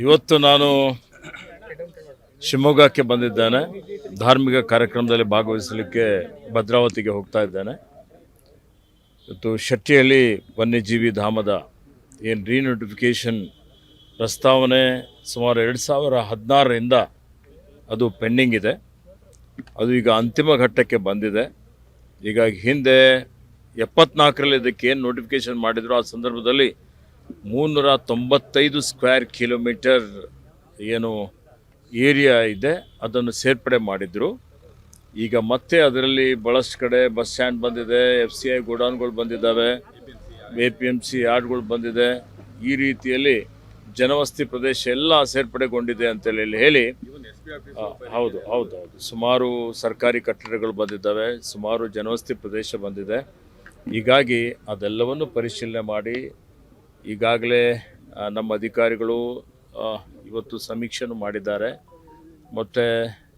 ಇವತ್ತು ನಾನು ಶಿವಮೊಗ್ಗಕ್ಕೆ ಬಂದಿದ್ದೇನೆ. ಧಾರ್ಮಿಕ ಕಾರ್ಯಕ್ರಮದಲ್ಲಿ ಭಾಗವಹಿಸಲಿಕ್ಕೆ ಭದ್ರಾವತಿಗೆ ಹೋಗ್ತಾ ಇದ್ದೇನೆ. ಇವತ್ತು ಶೆಟ್ಟಿಹಳ್ಳಿ ವನ್ಯಜೀವಿ ಧಾಮದ ಏನು ರೀನೋಟಿಫಿಕೇಷನ್ ಪ್ರಸ್ತಾವನೆ ಸುಮಾರು 2016ರಿಂದ ಅದು ಪೆಂಡಿಂಗ್ ಇದೆ. ಅದು ಈಗ ಅಂತಿಮ ಘಟ್ಟಕ್ಕೆ ಬಂದಿದೆ. ಹೀಗಾಗಿ ಹಿಂದೆ 74ರಲ್ಲಿ ಇದಕ್ಕೆ ಏನು ನೋಟಿಫಿಕೇಷನ್ ಮಾಡಿದ್ರು ಆ ಸಂದರ್ಭದಲ್ಲಿ 395 ಸ್ಕ್ವೇರ್ ಕಿಲೋಮೀಟರ್ ಏನು ಏರಿಯಾ ಇದೆ ಅದನ್ನು ಸೇರ್ಪಡೆ ಮಾಡಿದರು. ಈಗ ಮತ್ತೆ ಅದರಲ್ಲಿ ಭಾಳಷ್ಟು ಕಡೆ ಬಸ್ ಸ್ಟ್ಯಾಂಡ್ ಬಂದಿದೆ, FCI ಗೋಡೌನ್ಗಳು ಬಂದಿದ್ದಾವೆ, APMC ಯಾರ್ಡ್ಗಳು ಬಂದಿದೆ. ಈ ರೀತಿಯಲ್ಲಿ ಜನವಸತಿ ಪ್ರದೇಶ ಎಲ್ಲ ಸೇರ್ಪಡೆಗೊಂಡಿದೆ ಅಂತೇಳಿ ಹೇಳಿ ಹೌದು ಹೌದು ಹೌದು ಸುಮಾರು ಸರ್ಕಾರಿ ಕಟ್ಟಡಗಳು ಬಂದಿದ್ದಾವೆ, ಸುಮಾರು ಜನವಸತಿ ಪ್ರದೇಶ ಬಂದಿದೆ. ಹೀಗಾಗಿ ಅದೆಲ್ಲವನ್ನು ಪರಿಶೀಲನೆ ಮಾಡಿ ಈಗಾಗಲೇ ನಮ್ಮ ಅಧಿಕಾರಿಗಳು ಇವತ್ತು ಸಮೀಕ್ಷೆನೂ ಮಾಡಿದ್ದಾರೆ ಮತ್ತು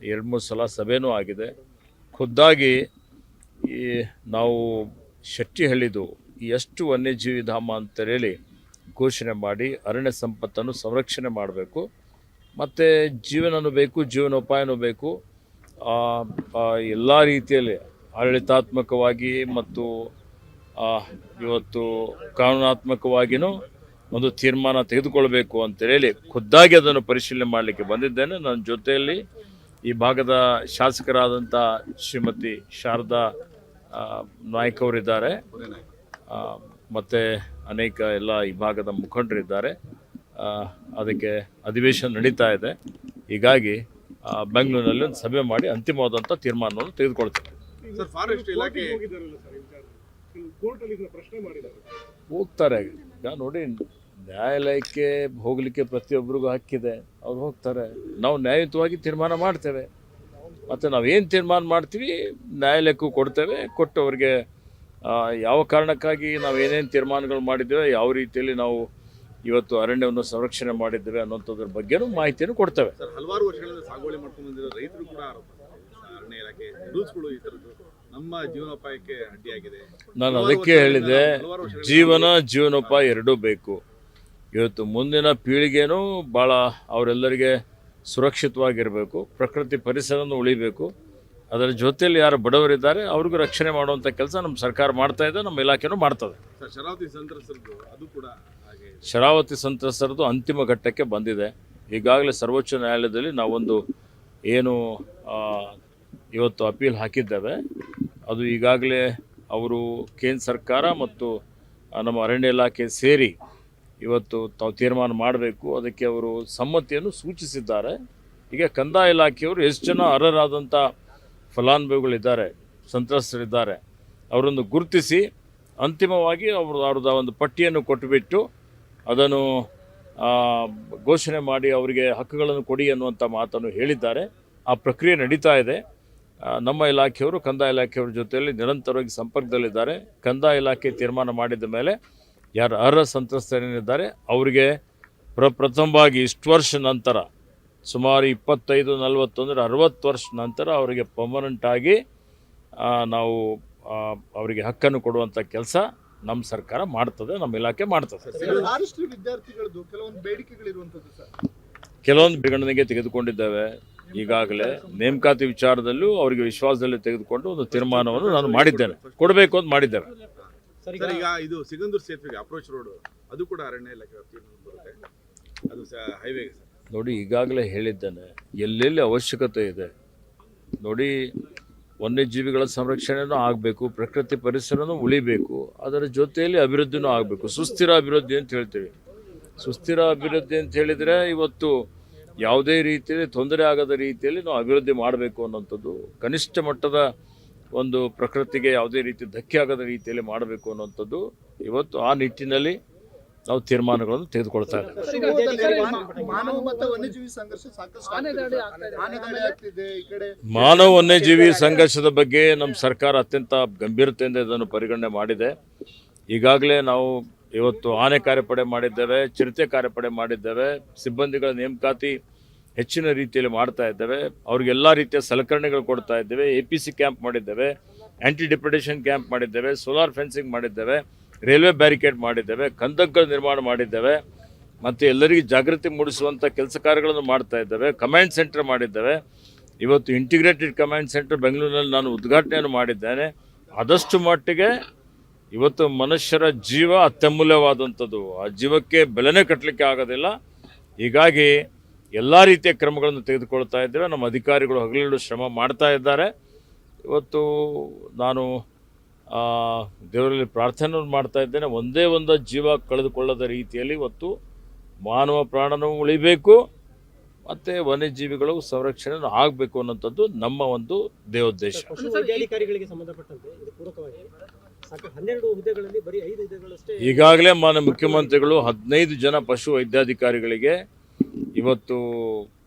2-3 ಸಲ ಸಭೆನೂ ಆಗಿದೆ. ಖುದ್ದಾಗಿ ಈ ನಾವು ಶೆಟ್ಟಿಹಳ್ಳಿದು ಎಷ್ಟು ವನ್ಯಜೀವಿ ಧಾಮ ಅಂತೇಳಿ ಘೋಷಣೆ ಮಾಡಿ ಅರಣ್ಯ ಸಂಪತ್ತನ್ನು ಸಂರಕ್ಷಣೆ ಮಾಡಬೇಕು ಮತ್ತು ಜೀವನನೂ ಬೇಕು, ಜೀವನೋಪಾಯನೂ ಬೇಕು. ಎಲ್ಲ ರೀತಿಯಲ್ಲಿ ಆಡಳಿತಾತ್ಮಕವಾಗಿ ಮತ್ತು ಇವತ್ತು ಕಾನೂನಾತ್ಮಕವಾಗಿಯೂ ಒಂದು ತೀರ್ಮಾನ ತೆಗೆದುಕೊಳ್ಬೇಕು ಅಂತೇಳಿ ಖುದ್ದಾಗಿ ಅದನ್ನು ಪರಿಶೀಲನೆ ಮಾಡಲಿಕ್ಕೆ ಬಂದಿದ್ದೇನೆ. ನನ್ನ ಜೊತೆಯಲ್ಲಿ ಈ ಭಾಗದ ಶಾಸಕರಾದಂಥ ಶ್ರೀಮತಿ ಶಾರದಾ ನಾಯ್ಕ ಅವರಿದ್ದಾರೆ ಮತ್ತು ಅನೇಕ ಎಲ್ಲ ಈ ಭಾಗದ ಮುಖಂಡರಿದ್ದಾರೆ. ಅದಕ್ಕೆ ಅಧಿವೇಶನ ನಡೀತಾ ಇದೆ. ಹೀಗಾಗಿ ಬೆಂಗಳೂರಿನಲ್ಲಿ ಒಂದು ಸಭೆ ಮಾಡಿ ಅಂತಿಮವಾದಂಥ ತೀರ್ಮಾನವನ್ನು ತೆಗೆದುಕೊಳ್ತೇವೆ. ಹೋಗ್ತಾರೆ. ಈಗ ನೋಡಿ, ನ್ಯಾಯಾಲಯಕ್ಕೆ ಹೋಗಲಿಕ್ಕೆ ಪ್ರತಿಯೊಬ್ಬರಿಗೂ ಹಕ್ಕಿದೆ, ಅವ್ರು ಹೋಗ್ತಾರೆ. ನಾವು ನ್ಯಾಯಯುತವಾಗಿ ತೀರ್ಮಾನ ಮಾಡ್ತೇವೆ ಮತ್ತು ನಾವೇನು ತೀರ್ಮಾನ ಮಾಡ್ತೀವಿ ನ್ಯಾಯಾಲಯಕ್ಕೂ ಕೊಡ್ತೇವೆ. ಕೊಟ್ಟು ಅವರಿಗೆ ಯಾವ ಕಾರಣಕ್ಕಾಗಿ ನಾವು ಏನೇನು ತೀರ್ಮಾನಗಳು ಮಾಡಿದ್ದೇವೆ, ಯಾವ ರೀತಿಯಲ್ಲಿ ನಾವು ಇವತ್ತು ಅರಣ್ಯವನ್ನು ಸಂರಕ್ಷಣೆ ಮಾಡಿದ್ದೇವೆ ಅನ್ನೋಂಥದ್ರ ಬಗ್ಗೆನೂ ಮಾಹಿತಿಯನ್ನು ಕೊಡ್ತೇವೆ. ಹಲವಾರು ವರ್ಷಗಳಿಂದ ಸಾಗುವಳಿ ಮಾಡ್ಕೊಂಡು ಬಂದಿರೋ ರೈತರು ಕೂಡ ಅರಣ್ಯ ಇಲಾಖೆ ರೂಲ್ಸ್ಗಳು ಈ ಥರದ್ದು ನಮ್ಮ ಜೀವನೋಪಾಯಕ್ಕೆ ಅಡ್ಡಿಯಾಗಿದೆ. ನಾನು ಅದಕ್ಕೆ ಹೇಳಿದೆ, ಜೀವನೋಪಾಯ ಎರಡೂ ಬೇಕು. ಇವತ್ತು ಮುಂದಿನ ಪೀಳಿಗೆನೂ ಭಾಳ ಅವರೆಲ್ಲರಿಗೆ ಸುರಕ್ಷಿತವಾಗಿರಬೇಕು, ಪ್ರಕೃತಿ ಪರಿಸರವನ್ನು ಉಳಿಬೇಕು. ಅದರ ಜೊತೆಯಲ್ಲಿ ಯಾರು ಬಡವರಿದ್ದಾರೆ ಅವ್ರಿಗೂ ರಕ್ಷಣೆ ಮಾಡುವಂಥ ಕೆಲಸ ನಮ್ಮ ಸರ್ಕಾರ ಮಾಡ್ತಾ ಇದೆ, ನಮ್ಮ ಇಲಾಖೆನೂ ಮಾಡ್ತದೆ. ಶರಾವತಿ ಸಂತ್ರಸ್ತರದ್ದು ಅದು ಕೂಡ ಹಾಗೆ. ಶರಾವತಿ ಸಂತ್ರಸ್ತರದ್ದು ಅಂತಿಮ ಘಟ್ಟಕ್ಕೆ ಬಂದಿದೆ. ಈಗಾಗಲೇ ಸರ್ವೋಚ್ಚ ನ್ಯಾಯಾಲಯದಲ್ಲಿ ನಾವೊಂದು ಏನು ಇವತ್ತು ಅಪೀಲ್ ಹಾಕಿದ್ದೇವೆ. ಅದು ಈಗಾಗಲೇ ಅವರು ಕೇಂದ್ರ ಸರ್ಕಾರ ಮತ್ತು ನಮ್ಮ ಅರಣ್ಯ ಇಲಾಖೆ ಸೇರಿ ಇವತ್ತು ತಾವು ತೀರ್ಮಾನ ಮಾಡಬೇಕು. ಅದಕ್ಕೆ ಅವರು ಸಮ್ಮತಿಯನ್ನು ಸೂಚಿಸಿದ್ದಾರೆ. ಈಗ ಕಂದಾಯ ಇಲಾಖೆಯವರು ಎಷ್ಟು ಜನ ಅರ್ಹರಾದಂಥ ಫಲಾನುಭವಿಗಳಿದ್ದಾರೆ, ಸಂತ್ರಸ್ತರಿದ್ದಾರೆ, ಅವರನ್ನು ಗುರುತಿಸಿ ಅಂತಿಮವಾಗಿ ಅವ್ರದ್ದು ಒಂದು ಪಟ್ಟಿಯನ್ನು ಕೊಟ್ಟುಬಿಟ್ಟು ಅದನ್ನು ಘೋಷಣೆ ಮಾಡಿ ಅವರಿಗೆ ಹಕ್ಕುಗಳನ್ನು ಕೊಡಿ ಅನ್ನುವಂಥ ಮಾತನ್ನು ಹೇಳಿದ್ದಾರೆ. ಆ ಪ್ರಕ್ರಿಯೆ ನಡೀತಾ ಇದೆ. ನಮ್ಮ ಇಲಾಖೆಯವರು ಕಂದಾಯ ಇಲಾಖೆಯವ್ರ ಜೊತೆಯಲ್ಲಿ ನಿರಂತರವಾಗಿ ಸಂಪರ್ಕದಲ್ಲಿದ್ದಾರೆ. ಕಂದಾಯ ಇಲಾಖೆ ತೀರ್ಮಾನ ಮಾಡಿದ ಮೇಲೆ ಯಾರು ಅರ್ಹ ಸಂತ್ರಸ್ತರೇನಿದ್ದಾರೆ ಅವರಿಗೆ ಪ್ರಥಮವಾಗಿ ಇಷ್ಟು ವರ್ಷ ನಂತರ ಸುಮಾರು 25-40 ಅಂದರೆ 60 ವರ್ಷ ನಂತರ ಅವರಿಗೆ ಪರ್ಮನೆಂಟಾಗಿ ನಾವು ಅವರಿಗೆ ಹಕ್ಕನ್ನು ಕೊಡುವಂಥ ಕೆಲಸ ನಮ್ಮ ಸರ್ಕಾರ ಮಾಡ್ತದೆ, ನಮ್ಮ ಇಲಾಖೆ ಮಾಡ್ತದೆ. ಕೆಲವೊಂದು ಬೇಗಣೆಗೆ ತೆಗೆದುಕೊಂಡಿದ್ದೇವೆ. ಈಗಾಗಲೇ ನೇಮಕಾತಿ ವಿಚಾರದಲ್ಲೂ ಅವರಿಗೆ ವಿಶ್ವಾಸದಲ್ಲಿ ತೆಗೆದುಕೊಂಡು ಒಂದು ತೀರ್ಮಾನವನ್ನು ನಾನು ಮಾಡಿದ್ದೇನೆ, ಕೊಡಬೇಕು ಅಂತ ಮಾಡಿದ್ದೇವೆ. ಈಗ ಇದು ಸಿಗಂದೂರು ಸೇತುವೆಗೆ ಅಪ್ರೋಚ್ ರೋಡ್ ಅದು ಕೂಡ ಅರಣ್ಯ ಇಲಾಖೆ ಬರುತ್ತೆ, ಅದು ಹೈವೇಗೆ. ನೋಡಿ, ಈಗಾಗಲೇ ಹೇಳಿದ್ದೇನೆ ಎಲ್ಲೆಲ್ಲಿ ಅವಶ್ಯಕತೆ ಇದೆ. ನೋಡಿ, ವನ್ಯಜೀವಿಗಳ ಸಂರಕ್ಷಣೆನೂ ಆಗಬೇಕು, ಪ್ರಕೃತಿ ಪರಿಸರನೂ ಉಳಿಬೇಕು, ಅದರ ಜೊತೆಯಲ್ಲಿ ಅಭಿವೃದ್ಧಿನೂ ಆಗಬೇಕು. ಸುಸ್ಥಿರ ಅಭಿವೃದ್ಧಿ ಅಂತ ಹೇಳ್ತೀವಿ. ಸುಸ್ಥಿರ ಅಭಿವೃದ್ಧಿ ಅಂತ ಹೇಳಿದರೆ ಇವತ್ತು ಯಾವುದೇ ರೀತಿಯಲ್ಲಿ ತೊಂದರೆ ಆಗದ ರೀತಿಯಲ್ಲಿ ನಾವು ಅಭಿವೃದ್ಧಿ ಮಾಡಬೇಕು ಅನ್ನೋಂಥದ್ದು, ಕನಿಷ್ಠ ಮಟ್ಟದ ಒಂದು ಪ್ರಕೃತಿಗೆ ಯಾವುದೇ ರೀತಿ ಧಕ್ಕೆ ಆಗದ ರೀತಿಯಲ್ಲಿ ಮಾಡಬೇಕು ಅನ್ನೋಂಥದ್ದು ಇವತ್ತು ಆ ನಿಟ್ಟಿನಲ್ಲಿ ನಾವು ತೀರ್ಮಾನಗಳನ್ನು ತೆಗೆದುಕೊಳ್ತಾ ಇದ್ದೇವೆ. ಮಾನವ ವನ್ಯಜೀವಿ ಸಂಘರ್ಷದ ಬಗ್ಗೆ ನಮ್ಮ ಸರ್ಕಾರ ಅತ್ಯಂತ ಗಂಭೀರತೆಯಿಂದ ಇದನ್ನು ಪರಿಗಣನೆ ಮಾಡಿದೆ. ಈಗಾಗಲೇ ನಾವು ಇವತ್ತು ಆನೆ ಕಾರ್ಯಪಡೆ ಮಾಡಿದ್ದೇವೆ, ಚಿರತೆ ಕಾರ್ಯಪಡೆ ಮಾಡಿದ್ದೇವೆ, ಸಿಬ್ಬಂದಿಗಳ ನೇಮಕಾತಿ ಹೆಚ್ಚಿನ ರೀತಿಯಲ್ಲಿ ಮಾಡ್ತಾ ಇದ್ದೇವೆ. ಅವ್ರಿಗೆಲ್ಲ ರೀತಿಯ ಸಲಕರಣೆಗಳು ಕೊಡ್ತಾ ಇದ್ದೇವೆ. APC ಕ್ಯಾಂಪ್ ಮಾಡಿದ್ದೇವೆ, ಆ್ಯಂಟಿ ಡಿಪ್ರೆಡೇಷನ್ ಕ್ಯಾಂಪ್ ಮಾಡಿದ್ದೇವೆ, ಸೋಲಾರ್ ಫೆನ್ಸಿಂಗ್ ಮಾಡಿದ್ದೇವೆ, ರೈಲ್ವೆ ಬ್ಯಾರಿಕೇಡ್ ಮಾಡಿದ್ದೇವೆ, ಕಂದಕಗಳ ನಿರ್ಮಾಣ ಮಾಡಿದ್ದೇವೆ. ಮತ್ತು ಎಲ್ಲರಿಗೂ ಜಾಗೃತಿ ಮೂಡಿಸುವಂಥ ಕೆಲಸ ಕಾರ್ಯಗಳನ್ನು ಮಾಡ್ತಾ ಇದ್ದೇವೆ. ಕಮಾಂಡ್ ಸೆಂಟರ್ ಮಾಡಿದ್ದೇವೆ. ಇವತ್ತು ಇಂಟಿಗ್ರೇಟೆಡ್ ಕಮಾಂಡ್ ಸೆಂಟರ್ ಬೆಂಗಳೂರಿನಲ್ಲಿ ನಾನು ಉದ್ಘಾಟನೆಯನ್ನು ಮಾಡಿದ್ದೇನೆ. ಆದಷ್ಟು ಮಟ್ಟಿಗೆ ಇವತ್ತು ಮನುಷ್ಯರ ಜೀವ ಅತ್ಯಮೂಲ್ಯವಾದಂಥದ್ದು. ಆ ಜೀವಕ್ಕೆ ಬೆಲೆನೇ ಕಟ್ಟಲಿಕ್ಕೆ ಆಗೋದಿಲ್ಲ. ಹೀಗಾಗಿ ಎಲ್ಲ ರೀತಿಯ ಕ್ರಮಗಳನ್ನು ತೆಗೆದುಕೊಳ್ತಾ ಇದ್ದೇವೆ. ನಮ್ಮ ಅಧಿಕಾರಿಗಳು ಹಗಲಿರುಳು ಶ್ರಮ ಮಾಡ್ತಾ ಇದ್ದಾರೆ. ಇವತ್ತು ನಾನು ದೇವರಲ್ಲಿ ಪ್ರಾರ್ಥನೆಯನ್ನು ಮಾಡ್ತಾ ಇದ್ದೇನೆ, ಒಂದೇ ಒಂದು ಜೀವ ಕಳೆದುಕೊಳ್ಳದ ರೀತಿಯಲ್ಲಿ ಇವತ್ತು ಮಾನವ ಪ್ರಾಣನೂ ಉಳಿಬೇಕು ಮತ್ತು ವನ್ಯಜೀವಿಗಳು ಸಂರಕ್ಷಣೆ ಆಗಬೇಕು ಅನ್ನೋಂಥದ್ದು ನಮ್ಮ ಒಂದು ದೇವೋದ್ದೇಶ. ಪಶು ವೈದ್ಯಾಧಿಕಾರಿಗಳಿಗೆ ಸಂಬಂಧಪಟ್ಟಂತೆ ಇದು ಪೂರಕವಾಗಿ 12 ಹುದ್ದೆಗಳಲ್ಲಿ ಬರೀ 5 ಹುದ್ದೆಗಳಷ್ಟೇ. ಈಗಾಗಲೇ ಮಾನ್ಯ ಮುಖ್ಯಮಂತ್ರಿಗಳು 15 ಜನ ಪಶು ವೈದ್ಯಾಧಿಕಾರಿಗಳಿಗೆ ಇವತ್ತು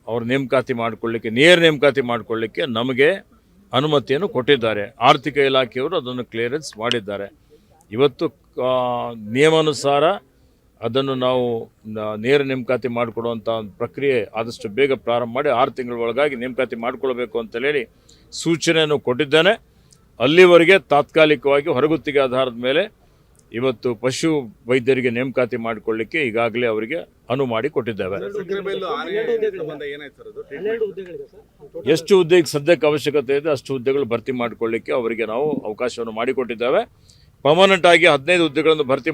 ಅವ್ರ ನೇಮಕಾತಿ ಮಾಡಿಕೊಳ್ಳಿಕ್ಕೆ, ನೇರ ನೇಮಕಾತಿ ಮಾಡಿಕೊಳ್ಳಿಕ್ಕೆ ನಮಗೆ ಅನುಮತಿಯನ್ನು ಕೊಟ್ಟಿದ್ದಾರೆ. ಆರ್ಥಿಕ ಇಲಾಖೆಯವರು ಅದನ್ನು ಕ್ಲಿಯರೆನ್ಸ್ ಮಾಡಿದ್ದಾರೆ. ಇವತ್ತು ನಿಯಮಾನುಸಾರ ಅದನ್ನು ನಾವು ನೇರ ನೇಮಕಾತಿ ಮಾಡಿಕೊಡುವಂಥ ಪ್ರಕ್ರಿಯೆ ಆದಷ್ಟು ಬೇಗ ಪ್ರಾರಂಭ ಮಾಡಿ 6 ತಿಂಗಳ ಒಳಗಾಗಿ ನೇಮಕಾತಿ ಮಾಡಿಕೊಳ್ಬೇಕು ಅಂತೇಳಿ ಸೂಚನೆಯನ್ನು ಕೊಟ್ಟಿದ್ದೇನೆ. ಅಲ್ಲಿವರೆಗೆ ತಾತ್ಕಾಲಿಕವಾಗಿ ಹೊರಗುತ್ತಿಗೆ ಆಧಾರದ ಮೇಲೆ ಇವತ್ತು ಪಶು ವೈದ್ಯರಿಗೆ ನೇಮಕಾತಿ ಮಾಡಿಕೊಳ್ಳಿಕ್ಕೆ ಈಗಾಗಲೇ ಅವರಿಗೆ ಅನುವು ಮಾಡಿ ಕೊಟ್ಟಿದ್ದೇವೆ. ಎಷ್ಟು ಹುದ್ದೆಗೆ ಸದ್ಯಕ್ಕೆ ಅವಶ್ಯಕತೆ ಇದೆ ಅಷ್ಟು ಹುದ್ದೆಗಳು ಭರ್ತಿ ಮಾಡಿಕೊಳ್ಳಿಕ್ಕೆ ಅವರಿಗೆ ನಾವು ಅವಕಾಶವನ್ನು ಮಾಡಿಕೊಟ್ಟಿದ್ದೇವೆ. ಪರ್ಮನೆಂಟ್ ಆಗಿ 15 ಹುದ್ದೆಗಳನ್ನು ಭರ್ತಿ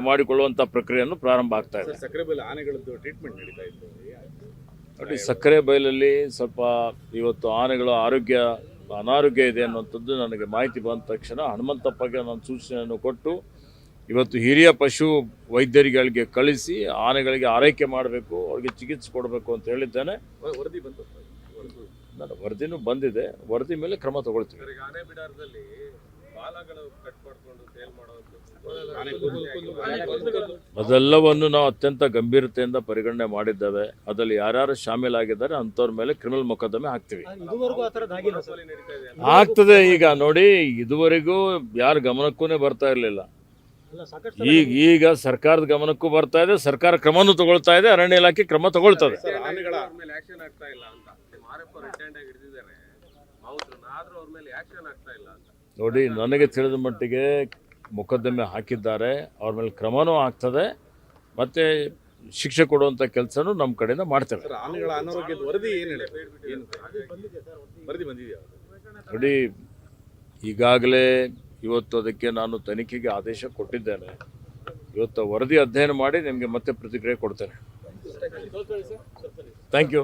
ಮಾಡಿಕೊಳ್ಳುವಂಥ ಪ್ರಕ್ರಿಯೆಯನ್ನು ಪ್ರಾರಂಭ ಆಗ್ತಾ ಇದೆ. ಸಕ್ಕರೆಬೈಲು ಆನೆಗಳದ್ದು ಟ್ರೀಟ್ಮೆಂಟ್ ನಡೀತಾ ಇತ್ತು ನೋಡಿ, ಸಕ್ಕರೆ ಬೈಲಲ್ಲಿ ಸ್ವಲ್ಪ ಇವತ್ತು ಆನೆಗಳ ಅನಾರೋಗ್ಯ ಇದೆ ಅನ್ನುವಂಥದ್ದು ನನಗೆ ಮಾಹಿತಿ ಬಂದ ತಕ್ಷಣ ಹನುಮಂತಪ್ಪಗೆ ನಾನು ಸೂಚನೆಯನ್ನು ಕೊಟ್ಟು ಇವತ್ತು ಹಿರಿಯ ಪಶು ವೈದ್ಯರುಗಳಿಗೆ ಕಳಿಸಿ ಆನೆಗಳಿಗೆ ಆರೈಕೆ ಮಾಡಬೇಕು, ಅವ್ರಿಗೆ ಚಿಕಿತ್ಸೆ ಕೊಡಬೇಕು ಅಂತ ಹೇಳಿದ್ದೇನೆ. ವರದಿ ಬಂತು, ನನ್ನ ವರದಿನೂ ಬಂದಿದೆ. ವರದಿ ಮೇಲೆ ಕ್ರಮ ತಗೊಳ್ತೀವಿ. ಆನೆ ಬಿಡಾರದಲ್ಲಿ ಬಾಲಗಳು ಕಟ್ ಮಾಡ್ಕೊಂಡು ಸೇಲ್ ಮಾಡುವಂಥದ್ದು ಅದೆಲ್ಲವನ್ನು ನಾವು ಅತ್ಯಂತ ಗಂಭೀರತೆಯಿಂದ ಪರಿಗಣನೆ ಮಾಡಿದ್ದೇವೆ. ಅದರಲ್ಲಿ ಯಾರ್ಯಾರು ಶಾಮೀಲಾಗಿದ್ದಾರೆ ಅಂಥವ್ರ ಮೇಲೆ ಕ್ರಿಮಿನಲ್ ಮೊಕದ್ದಮೆ ಹಾಕ್ತೀವಿ. ಇದುವರೆಗೂ ಆ ಥರದ್ದು ಆಗಿಲ್ಲ ಸರ್. ನಡೀತಾ ಇದೆ. ಆಗ್ತದೆ. ಈಗ ನೋಡಿ, ಇದುವರೆಗೂ ಯಾರ ಗಮನಕ್ಕೂ ಬರ್ತಾ ಇರಲಿಲ್ಲ. ಅಲ್ಲ, ಸಾಕಷ್ಟು ಈಗ ಸರ್ಕಾರದ ಗಮನಕ್ಕೂ ಬರ್ತಾ ಇದೆ. ಸರ್ಕಾರ ಕ್ರಮನೂ ತಗೊಳ್ತಾ ಇದೆ. ಅರಣ್ಯ ಇಲಾಖೆ ಕ್ರಮ ತಗೊಳ್ತದೆ. ಆನೆಗಳ ಮೇಲೆ ಆಕ್ಷನ್ ಆಗ್ತಾ ಇಲ್ಲ ಅಂತ ಮಾರಪ್ಪ ರಿಟೈರ್ಡ್ ಆಗಿ ಹಿಡಿದಿದ್ದಾರೆ ಮಾವುತರನ್ನ, ಆದ್ರೂ ಅವ್ರ ಮೇಲೆ ಆಕ್ಷನ್ ಆಗ್ತಾ ಇಲ್ಲ ಅಂತ. ನೋಡಿ, ನನಗೆ ತಿಳಿದ ಮಟ್ಟಿಗೆ ಮೊಕದ್ದಮೆ ಹಾಕಿದ್ದಾರೆ. ಅವ್ರ ಮೇಲೆ ಕ್ರಮನೂ ಆಗ್ತದೆ ಮತ್ತು ಶಿಕ್ಷೆ ಕೊಡುವಂಥ ಕೆಲಸನೂ ನಮ್ಮ ಕಡೆಯಿಂದ ಮಾಡ್ತೇವೆ. ಸರ್, ಆನೆಗಳ ಅನಾರೋಗ್ಯದ ವರದಿ ಏನು ವರದಿ ಬಂದಿದೆಯಾ? ನೋಡಿ, ಈಗಾಗಲೇ ಇವತ್ತು ಅದಕ್ಕೆ ನಾನು ತನಿಖೆಗೆ ಆದೇಶ ಕೊಟ್ಟಿದ್ದೇನೆ. ಇವತ್ತು ವರದಿ ಅಧ್ಯಯನ ಮಾಡಿ ನಿಮಗೆ ಮತ್ತೆ ಪ್ರತಿಕ್ರಿಯೆ ಕೊಡ್ತೇನೆ. Thank you.